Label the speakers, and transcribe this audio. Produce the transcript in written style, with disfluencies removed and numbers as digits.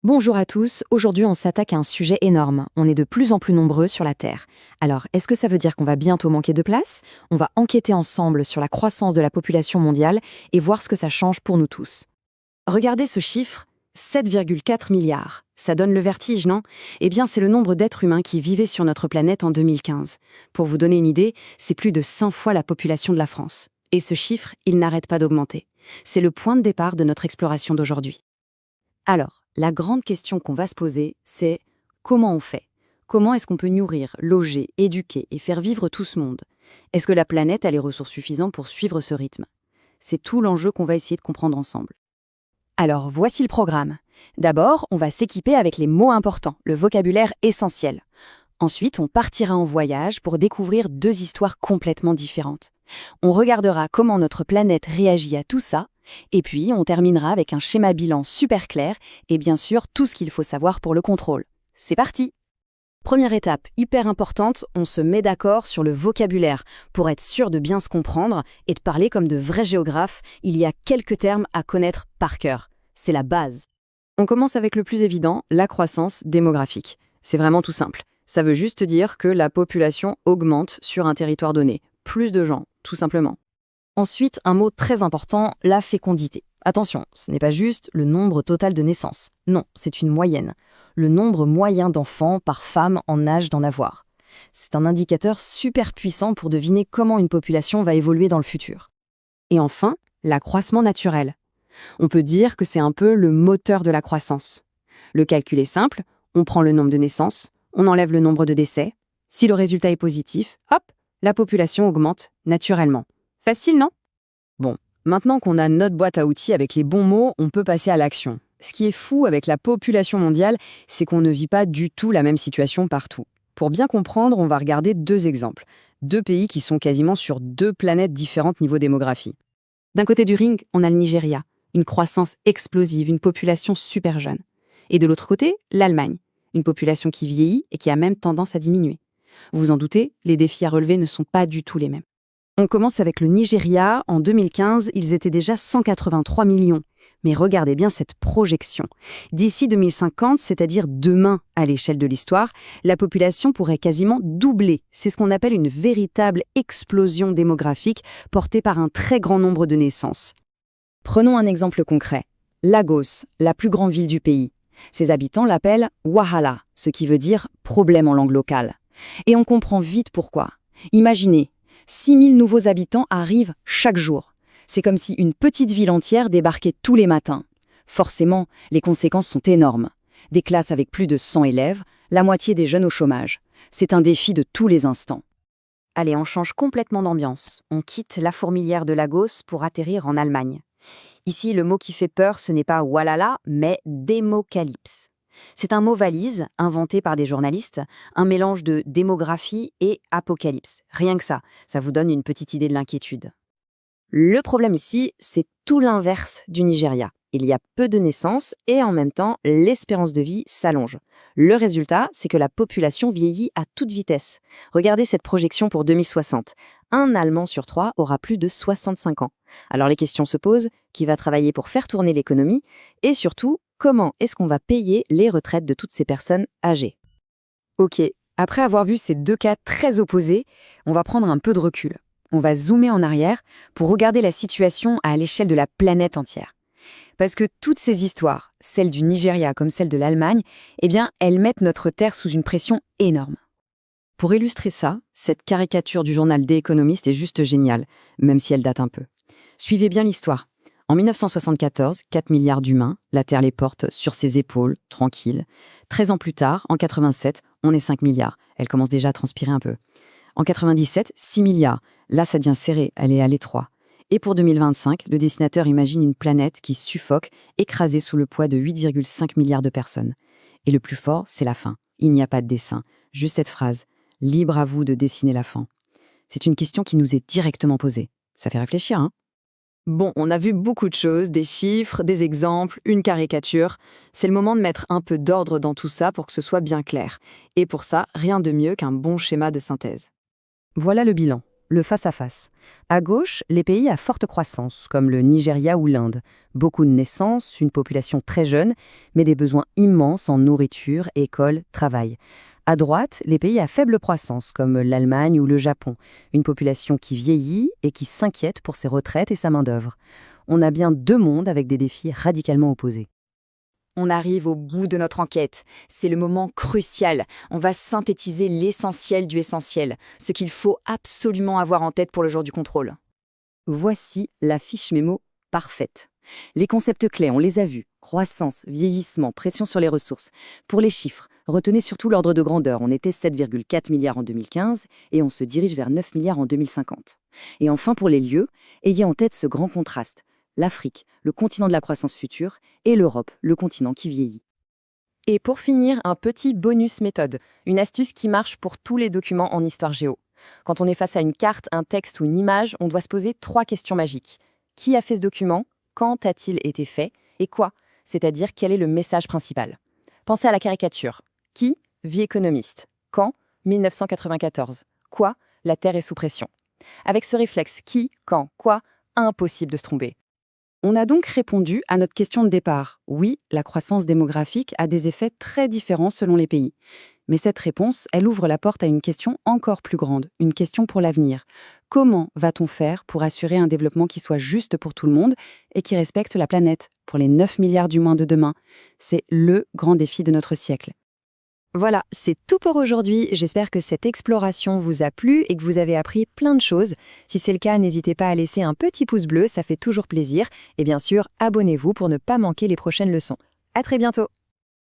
Speaker 1: Bonjour à tous, aujourd'hui on s'attaque à un sujet énorme. On est de plus en plus nombreux sur la Terre. Alors, est-ce que ça veut dire qu'on va bientôt manquer de place? On va enquêter ensemble sur la croissance de la population mondiale et voir ce que ça change pour nous tous. Regardez ce chiffre, 7,4 milliards. Ça donne le vertige, non? Eh bien, c'est le nombre d'êtres humains qui vivaient sur notre planète en 2015. Pour vous donner une idée, c'est plus de 100 fois la population de la France. Et ce chiffre, il n'arrête pas d'augmenter. C'est le point de départ de notre exploration d'aujourd'hui. Alors, la grande question qu'on va se poser, c'est comment on fait? Comment est-ce qu'on peut nourrir, loger, éduquer et faire vivre tout ce monde? Est-ce que la planète a les ressources suffisantes pour suivre ce rythme? C'est tout l'enjeu qu'on va essayer de comprendre ensemble. Alors, voici le programme. D'abord, on va s'équiper avec les mots importants, le vocabulaire essentiel. Ensuite, on partira en voyage pour découvrir deux histoires complètement différentes. On regardera comment notre planète réagit à tout ça, et puis on terminera avec un schéma bilan super clair et bien sûr tout ce qu'il faut savoir pour le contrôle. C'est parti! Première étape, hyper importante, on se met d'accord sur le vocabulaire. Pour être sûr de bien se comprendre et de parler comme de vrais géographes, il y a quelques termes à connaître par cœur. C'est la base. On commence avec le plus évident, la croissance démographique. C'est vraiment tout simple. Ça veut juste dire que la population augmente sur un territoire donné. Plus de gens, tout simplement. Ensuite, un mot très important, la fécondité. Attention, ce n'est pas juste le nombre total de naissances. Non, c'est une moyenne. Le nombre moyen d'enfants par femme en âge d'en avoir. C'est un indicateur super puissant pour deviner comment une population va évoluer dans le futur. Et enfin, l'accroissement naturel. On peut dire que c'est un peu le moteur de la croissance. Le calcul est simple, on prend le nombre de naissances, on enlève le nombre de décès. Si le résultat est positif, hop, la population augmente naturellement. Facile, non? Bon, maintenant qu'on a notre boîte à outils avec les bons mots, on peut passer à l'action. Ce qui est fou avec la population mondiale, c'est qu'on ne vit pas du tout la même situation partout. Pour bien comprendre, on va regarder deux exemples. Deux pays qui sont quasiment sur deux planètes différentes niveau démographie. D'un côté du ring, on a le Nigeria, une croissance explosive, une population super jeune. Et de l'autre côté, l'Allemagne, une population qui vieillit et qui a même tendance à diminuer. Vous vous en doutez, les défis à relever ne sont pas du tout les mêmes. On commence avec le Nigeria. En 2015, ils étaient déjà 183 millions. Mais regardez bien cette projection. D'ici 2050, c'est-à-dire demain à l'échelle de l'histoire, la population pourrait quasiment doubler. C'est ce qu'on appelle une véritable explosion démographique portée par un très grand nombre de naissances. Prenons un exemple concret. Lagos, la plus grande ville du pays. Ses habitants l'appellent Wahala, ce qui veut dire problème en langue locale. Et on comprend vite pourquoi. Imaginez, 6000 nouveaux habitants arrivent chaque jour. C'est comme si une petite ville entière débarquait tous les matins. Forcément, les conséquences sont énormes. Des classes avec plus de 100 élèves, la moitié des jeunes au chômage. C'est un défi de tous les instants. Allez, on change complètement d'ambiance. On quitte la fourmilière de Lagos pour atterrir en Allemagne. Ici, le mot qui fait peur, ce n'est pas walala, mais démocalypse. C'est un mot valise, inventé par des journalistes, un mélange de démographie et apocalypse. Rien que ça vous donne une petite idée de l'inquiétude. Le problème ici, c'est tout l'inverse du Nigeria. Il y a peu de naissances et en même temps, l'espérance de vie s'allonge. Le résultat, c'est que la population vieillit à toute vitesse. Regardez cette projection pour 2060. Un Allemand sur 3 aura plus de 65 ans. Alors les questions se posent, qui va travailler pour faire tourner l'économie? Et surtout, comment est-ce qu'on va payer les retraites de toutes ces personnes âgées? Ok, après avoir vu ces deux cas très opposés, on va prendre un peu de recul. On va zoomer en arrière pour regarder la situation à l'échelle de la planète entière. Parce que toutes ces histoires, celles du Nigeria comme celles de l'Allemagne, eh bien, elles mettent notre Terre sous une pression énorme. Pour illustrer ça, cette caricature du journal The Economist est juste géniale, même si elle date un peu. Suivez bien l'histoire. En 1974, 4 milliards d'humains, la Terre les porte sur ses épaules, tranquille. 13 ans plus tard, en 87, on est 5 milliards. Elle commence déjà à transpirer un peu. En 97, 6 milliards. Là, ça devient serré, elle est à l'étroit. Et pour 2025, le dessinateur imagine une planète qui suffoque, écrasée sous le poids de 8,5 milliards de personnes. Et le plus fort, c'est la fin. Il n'y a pas de dessin, juste cette phrase. Libre à vous de dessiner la fin. C'est une question qui nous est directement posée. Ça fait réfléchir, hein? Bon, on a vu beaucoup de choses, des chiffres, des exemples, une caricature. C'est le moment de mettre un peu d'ordre dans tout ça pour que ce soit bien clair. Et pour ça, rien de mieux qu'un bon schéma de synthèse. Voilà le bilan.
Speaker 2: le face-à-face. À gauche, les pays à forte croissance, comme le Nigeria ou l'Inde. Beaucoup de naissances, une population très jeune, mais des besoins immenses en nourriture, école, travail. À droite, les pays à faible croissance, comme l'Allemagne ou le Japon. Une population qui vieillit et qui s'inquiète pour ses retraites et sa main-d'œuvre. On a bien deux mondes avec des défis radicalement opposés.
Speaker 1: On arrive au bout de notre enquête. C'est le moment crucial. On va synthétiser l'essentiel du essentiel, ce qu'il faut absolument avoir en tête pour le jour du contrôle.
Speaker 2: Voici la fiche mémo parfaite. Les concepts clés, on les a vus. Croissance, vieillissement, pression sur les ressources. Pour les chiffres, retenez surtout l'ordre de grandeur. On était 7,4 milliards en 2015 et on se dirige vers 9 milliards en 2050. Et enfin, pour les lieux, ayez en tête ce grand contraste. L'Afrique, le continent de la croissance future, et l'Europe, le continent qui vieillit.
Speaker 3: Et pour finir, un petit bonus méthode, une astuce qui marche pour tous les documents en histoire géo. Quand on est face à une carte, un texte ou une image, on doit se poser 3 questions magiques. Qui a fait ce document? Quand a-t-il été fait? Et quoi? C'est-à-dire quel est le message principal? Pensez à la caricature. Qui? Vie économiste. Quand? 1994. Quoi? La Terre est sous pression. Avec ce réflexe qui, quand, quoi, impossible de se tromper.
Speaker 2: On a donc répondu à notre question de départ. Oui, la croissance démographique a des effets très différents selon les pays. Mais cette réponse, elle ouvre la porte à une question encore plus grande, une question pour l'avenir. Comment va-t-on faire pour assurer un développement qui soit juste pour tout le monde et qui respecte la planète, pour les 9 milliards d'humains de demain? C'est le grand défi de notre siècle.
Speaker 3: Voilà, c'est tout pour aujourd'hui. J'espère que cette exploration vous a plu et que vous avez appris plein de choses. Si c'est le cas, n'hésitez pas à laisser un petit pouce bleu, ça fait toujours plaisir. Et bien sûr, abonnez-vous pour ne pas manquer les prochaines leçons. À très bientôt!